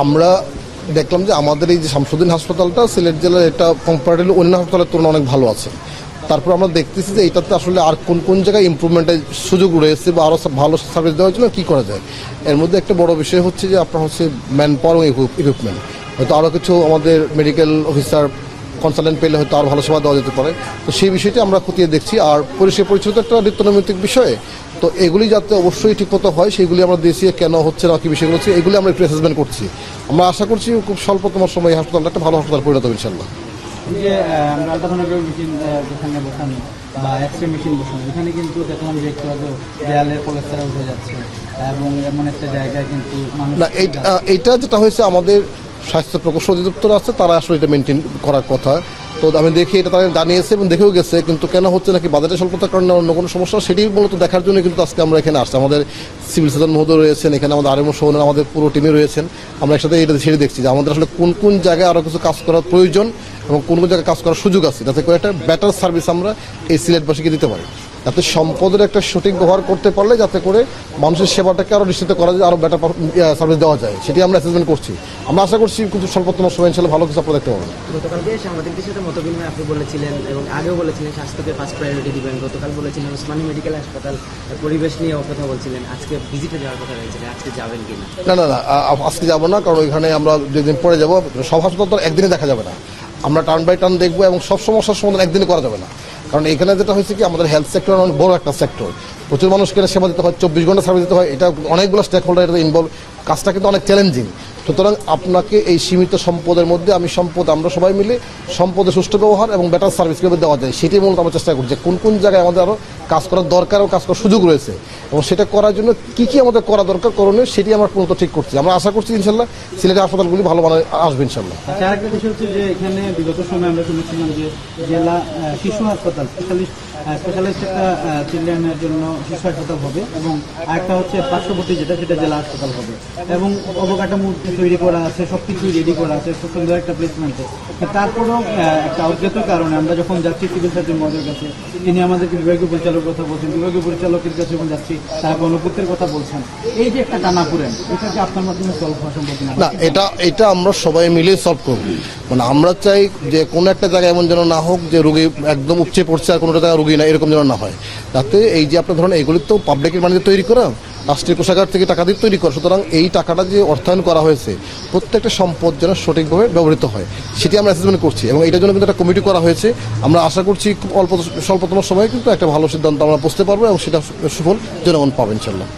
আমরা দেখলাম যে আমাদের এই যে শামসুদ্দিন হাসপাতালটা সিলেট জেলার এটা কম্পারেটিভলি অন্য হাসপাতালের তুলনায় অনেক ভালো আছে। তারপর আমরা দেখতেছি যে এটাতে আসলে আর কোন কোন জায়গায় ইমপ্রুভমেন্টের সুযোগ রয়েছে বা আরও ভালো সার্ভিস দেওয়ার জন্য কী করা যায়। এর মধ্যে একটা বড় বিষয় হচ্ছে যে আপনার হচ্ছে ম্যান পাওয়ার এবং ইকুইপমেন্ট, হয়তো আরও কিছু আমাদের মেডিকেল অফিসার কনসালটেন্ট পেলে হয়তো আরও ভালো সেবা দেওয়া যেতে পারে। তো সেই বিষয়টি আমরা খতিয়ে দেখছি। আর পরিষ্কার পরিচ্ছন্নতা একটা নিত্যনৈমিত্তিক বিষয়ে, তো এগুলি যাতে অবশ্যই ঠিকমতো হয় সেগুলি আমরা দেশে কেন হচ্ছে না, কী বিষয়গুলো হচ্ছে এগুলি আমরা একটু অ্যাসেসমেন্ট করছি। আমরা আশা করছি খুব স্বল্পতম সময় হাসপাতালটা একটা ভালো হাসপাতাল পরিণত হবে ইনশাল্লাহ। যে আমরা আলট্রাসোনোগ্রাফি মেশিন যেখানে বসানো বা এক্সরে মেশিন বসানো, এখানে কিন্তু দেখলাম যে একটু আগে দেয়ালের কোলেস্টেরল উঠে যাচ্ছে এবং এমন একটা জায়গায় কিন্তু না, এইটা যেটা হয়েছে আমাদের স্বাস্থ্য প্রকৌশল অধিদপ্তর আছে, তারা আসলে এটা মেনটেন করার কথা। তো আমি দেখি এটা তারা জানিয়েছে এবং দেখেও গেছে, কিন্তু কেন হচ্ছে নাকি বাজেটের স্বল্পতার কারণে অন্য কোনো সমস্যা, সেটি মূলত দেখার জন্য কিন্তু আজকে আমরা এখানে আসছি। আমাদের সিভিল সার্জন মহোদয় রয়েছেন এখানে, আমাদের আরএমও সহ আমাদের পুরো টিমে রয়েছেন। আমরা একসাথে এটা সেটি দেখছি যে আমাদের আসলে কোন কোন জায়গায় আরও কিছু কাজ করার প্রয়োজন এবং কোন কোন জায়গায় কাজ করার সুযোগ আছে, যাতে করে একটা বেটার সার্ভিস আমরা এই সিলেটবাসীকে দিতে পারি। যাতে সম্পদের একটা সঠিক ব্যবহার করতে পারলে যাতে করে মানুষের সেবাটাকে আরও নিশ্চিত করা যায়, আরও বেটার সার্ভিস দেওয়া যায়, সেটি আমরা অ্যাসেসমেন্ট করছি। আমরা আশা করছি কিন্তু স্বল্পতম সময় ইনশাল্লাহ ভালো কিছু আপনারা দেখতে পাবেন। গতকালকে সাংবাদিকদের সাথে মতবিনিময় আপনি বলেছিলেন এবং আগেও বলেছিলেন স্বাস্থ্যকে ফার্স্ট প্রায়োরিটি দিবেন। গতকাল বলেছিলেন ওসমানী মেডিকেল হাসপাতাল পরিবেশ নিয়েও কথা বলছিলেন, আজকে ভিজিটে যাওয়ার কথা রয়েছে, আজকে যাবেন কিনা? না, আজকে যাবো না, কারণ ওইখানে আমরা যেদিন পরে যাবো সব হাসপাতাল তো একদিনে দেখা যাবে না। আমরা টার্ন বাই টার্ন দেখবো এবং সব সমস্যার সমাধান একদিনে করা যাবে না। কারণ এখানে যেটা হয়েছে কি, আমাদের হেলথ সেক্টর অনেক বড় একটা সেক্টর, প্রচুর মানুষকে সেবা দিতে হয়, 24 ঘন্টা সার্ভিস দিতে হয়, এটা অনেকগুলো স্টেক হোল্ডার এটা ইনভলভ, কাজটা কিন্তু অনেক চ্যালেঞ্জিং। সুতরাং আপনাকে এই সীমিত সম্পদের মধ্যে আমরা সবাই মিলে সম্পদের সুষ্ঠু ব্যবহার এবং বেটার সার্ভিস কীভাবে দেওয়া যায় সেটি মূলত আমরা চেষ্টা করছি। কোন কোন জায়গায় আমাদের আরও কাজ করার দরকার এবং কাজ করার সুযোগ রয়েছে এবং সেটা করার জন্য কী কী আমাদের করা দরকার করণীয় সেটি আমরা মূলত ঠিক করছি। আমরা আশা করছি ইনশাল্লাহ সিলেটের হাসপাতালগুলি ভালো মানে আসবে ইনশাল্লাহ। আরেকটা বিষয় হচ্ছে যে এখানে বিগত সময় আমরা শুনেছিলাম যে জেলা শিশু হাসপাতাল স্পেশালিস্ট একটা চিলড্রেনের জন্য শিশু হাসপাতাল হবে এবং আরেকটা হচ্ছে পার্শ্ববর্তী যেটা জেলা হাসপাতাল হবে এবং অবকাঠামো তৈরি করা আছে, সব কিছুই রেডি করা আছে, খুব সুন্দর একটা প্লেসমেন্টে। তারপরেও একটা অজ্ঞাত কারণে আমরা যখন যাচ্ছি সিভিল সার্জন মহোদয়ের কাছে, তিনি আমাদেরকে বিভাগীয় পরিচালকের কথা বলছেন, বিভাগীয় পরিচালকের কাছে যখন যাচ্ছি তারা গণপূর্তের কথা বলছেন। এই যে একটা টানাপোড়েন, এটা কি আপনার মাধ্যমে সলভ হওয়া সম্ভব না? এটা আমরা সবাই মিলে সলভ করব। মানে আমরা চাই যে কোনো একটা জায়গায় এমন যেন না হোক যে রোগী একদম উপচে পড়ছে আর কোনোটা জায়গায় রোগী না, এরকম যেন না হয়। তাতে এই যে আপনার ধরুন এগুলি তো পাবলিকের মানিতে তৈরি করা, রাষ্ট্রীয় কোষাগার থেকে টাকা দিয়ে তৈরি করা, সুতরাং এই টাকাটা যে অর্থায়ন করা হয়েছে প্রত্যেকটা সম্পদ যেন সঠিকভাবে ব্যবহৃত হয় সেটি আমরা অ্যাসেসমেন্ট করছি এবং এটার জন্য কিন্তু একটা কমিটি করা হয়েছে। আমরা আশা করছি খুব স্বল্পতম সময়ে কিন্তু একটা ভালো সিদ্ধান্ত আমরা বুঝতে পারবো এবং সেটা সুফল জনগণ পাবে ইনশাল্লাহ।